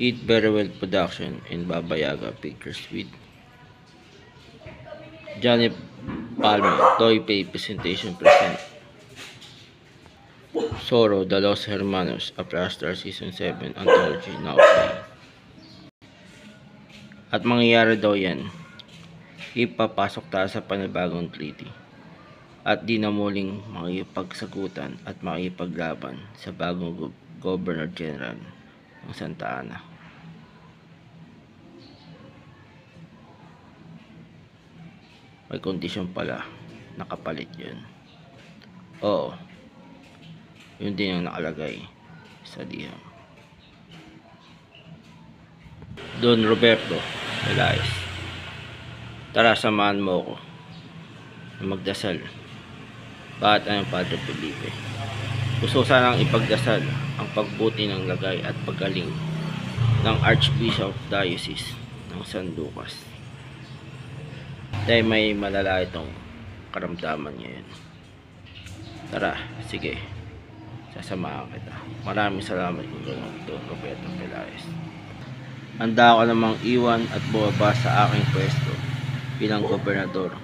Eat Very Well Production and Baba Yaga Pictures with Johnny Palmer, Toy Pay Presentation present Zorro, The Los Hermanos, A Star Season 7 Anthology now play. At mangyayari daw yan, ipapasok tayo sa panibagong treaty at di na muling makipagsagutan at makipaglaban sa bagong Governor General ng Santa Ana. May kondisyon pala, nakapalit yun. Oo, yun din ang nakalagay sa liham. Don Roberto Velayes, tara samahan mo ako na magdasal. Bakit ang Padre Felipe? Gusto sanang ipagdasal ang pagbuti ng lagay at paggaling ng Archbishop Diocese ng San Lucas. Dahil may malala itong karamdaman ngayon. Tara, sige. Sasamahan kita. Maraming salamat kung gano'n Don Roberto Velayes. Handa ako namang iwan at bumaba sa aking pwesto bilang gobernador.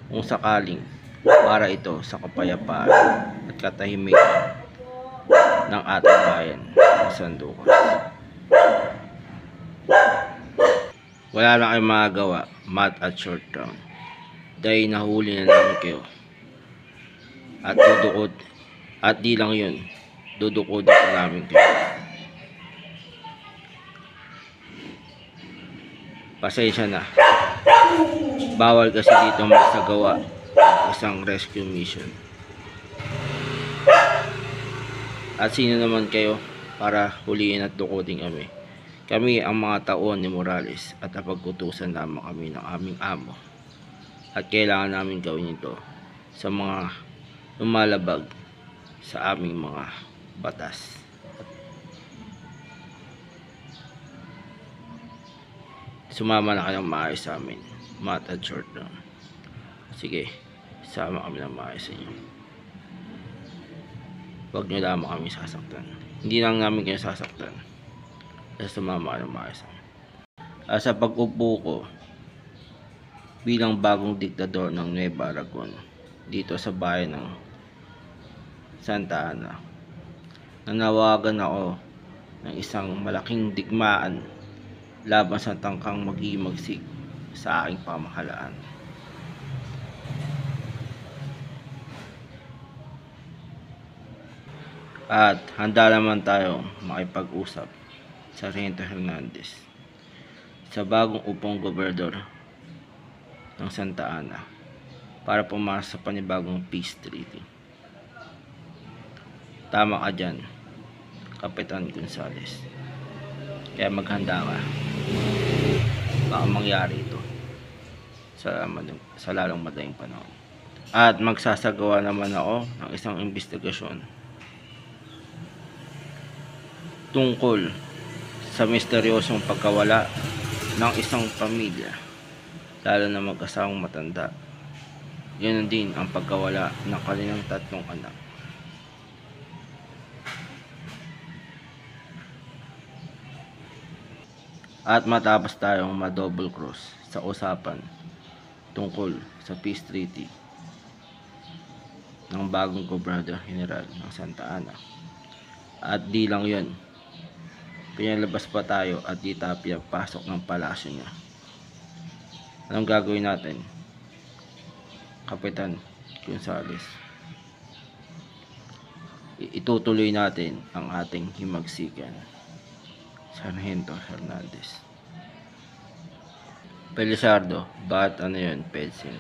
Kung sakaling para ito sa kapayapaan at katahimikan ng ating bayan ng San Lucas. Wala na kayong magagawa, Matt at Short Round, dahil nahuli na namin kayo at dudukod at di lang yun, dudukod na namin kayo. Pasensya na, bawal kasi dito magsagawa isang rescue mission. At sino naman kayo para huliin at dukutin kami? Kami ang mga taon ni Morales at napagkutusan lamang kami ng aming amo. At kailangan namin gawin ito sa mga lumalabag sa aming mga batas. Sumama na kayong maayos sa amin, Matt at Short Round. Sige, sama kami ng maayos sa inyo. Huwag nyo lamang kami sasaktan. Hindi lang namin kayo sasaktan. Basta sumama kayo ng maayos sa amin. Sa pag-upo ko bilang bagong diktador ng Nueva Aragon dito sa bayan ng Santa Ana, nanawagan ako ng isang malaking digmaan laban sa tangkang maghimagsik sa aking pamahalaan. At handa naman tayo makipag-usap sa Sargento Hernandez, sa bagong upong gobernador ng Santa Ana, para pumasok sa panibagong peace treaty. Tama ka dyan, Kapitan Gonzales. Kaya maghanda ka. Baka mangyari ito sa lalong madaling panahon. At magsasagawa naman ako ng isang investigasyon tungkol sa misteryosong pagkawala ng isang pamilya, lalo na mag-asawang matanda. Yun din ang pagkawala ng kanilang 3 anak. At matapos tayong ma-double cross sa usapan tungkol sa peace treaty ng bagong Gobernador General ng Santa Ana. At di lang yun, pinalabas pa tayo at di tayo pinapasok ng palasyo niya. Anong gagawin natin, Kapitan Gonzales? Itutuloy natin ang ating himagsikan, Sargento Hernandez. Pelisardo, bakit ano yun, Pedsing?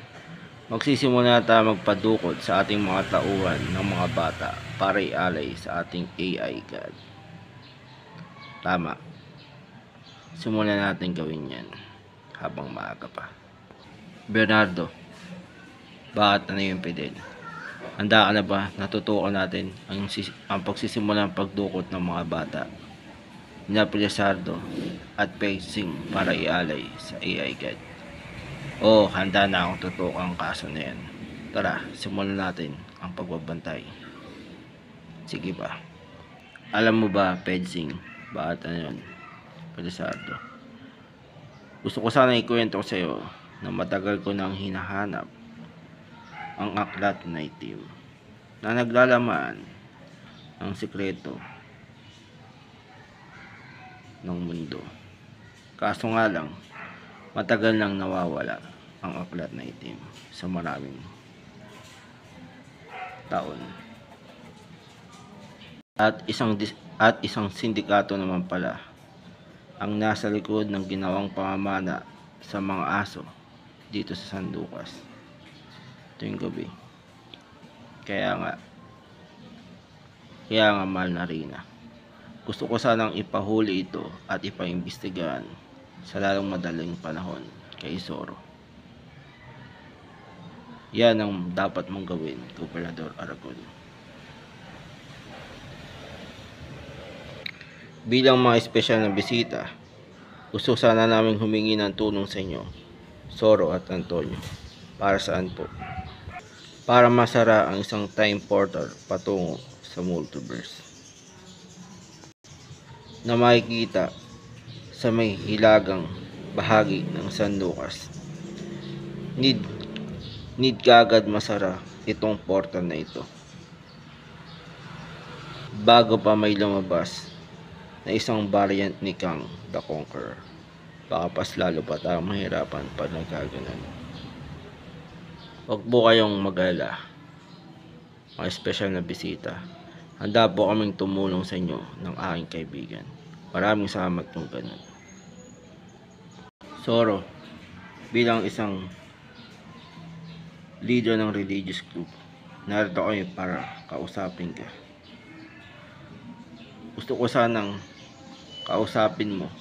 Magsisimula na tayo magpadukot sa ating mga tauhan ng mga bata para ialay sa ating AI God. Tama. Simulan natin gawin yan habang maaga pa. Bernardo, bakit ano yun, Fidel? Handa ka na ba? Natutukan natin ang pagsisimula ng pagdukot ng mga bata na Pelisardo at Pedsing para ialay sa AI God. Oo, handa na akong tutukan ang kaso na yan. Tara, simulan natin ang pagbabantay. Sige ba? Alam mo ba, Pedsing, bakit ano yun, Pedesardo? Gusto ko sana ikwento sa iyo na matagal ko nang hinahanap ang aklat na itim na naglalaman ng sikreto ng mundo. Kaso nga lang, matagal nang nawawala ang aklat na itim sa maraming taon. At isang sindikato naman pala ang nasa likod ng ginawang pamamana sa mga aso dito sa San Lucas tuwing gabi. Kaya nga mahal na Rina, gusto ko sanang ipahuli ito at ipaimbestigahan sa lalong madaling panahon kay Zoro. Yan ang dapat mong gawin, Gobernador Aragon. Bilang mga espesyal na bisita, gusto sana namin humingi ng tulong sa inyo, Zoro at Antonio. Para saan po? Para masara ang isang time portal patungo sa multiverse na makikita sa may hilagang bahagi ng San Lucas. Need kaagad masara itong portal na ito bago pa may lumabas na isang variant ni Kang the Conqueror. Baka pas lalo pa tayo mahirapan pag nagkaganon. Huwag po kayong mag-alala, mga espesyal na bisita. Handa po kaming tumulong sa inyo ng aking kaibigan. Maraming salamat kung ganun. Zoro, bilang isang leader ng religious group, narito kami para kausapin ka. Gusto ko sanang kausapin mo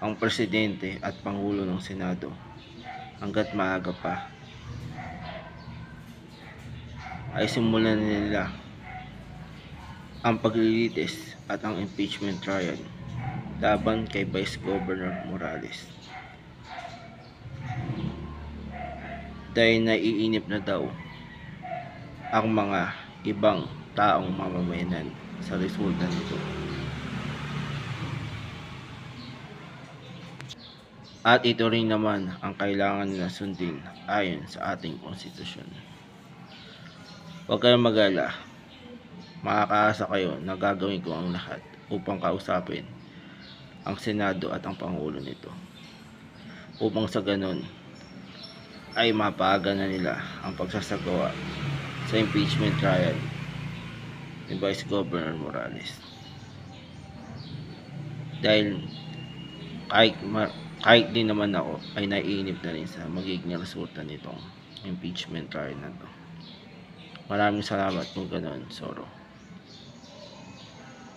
ang presidente at pangulo ng Senado hanggat maaga pa ay simulan nila ang paglilitis at ang impeachment trial laban kay Vice Governor Morales dahil naiinip na daw ang mga ibang taong mamamayanan sa resulta nito. At ito rin naman ang kailangan nila sundin ayon sa ating konstitusyon. Huwag kayong mag-alala. Makakaasa kayo na gagawin ko ang lahat upang kausapin ang Senado at ang Pangulo nito. Upang sa ganun ay mapaaga na nila ang pagsasagawa sa impeachment trial ni Vice Governor Morales. Dahil kahit din naman ako ay naiinip na rin sa magiging resulta nitong impeachment trial na to. Maraming salamat kung ganoon, Zoro.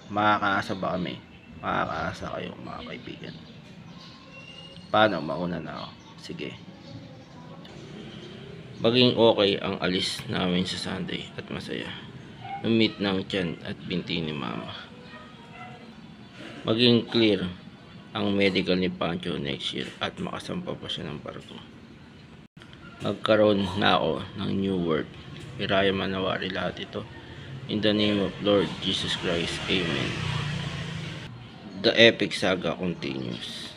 Makakaasa ba kami? Makakaasa kayo, mga kaibigan. Paano? Mauna na ako. Sige. Maging okay ang alis namin sa Sunday at masaya. Meet ng tiyan at binti ni Mama. Maging clear ang medical ni Pancho next year at makasampa pa siya ng barko. Magkaroon na ako ng new word. Hiraya manawari lahat ito. In the name of Lord Jesus Christ. Amen. The epic saga continues.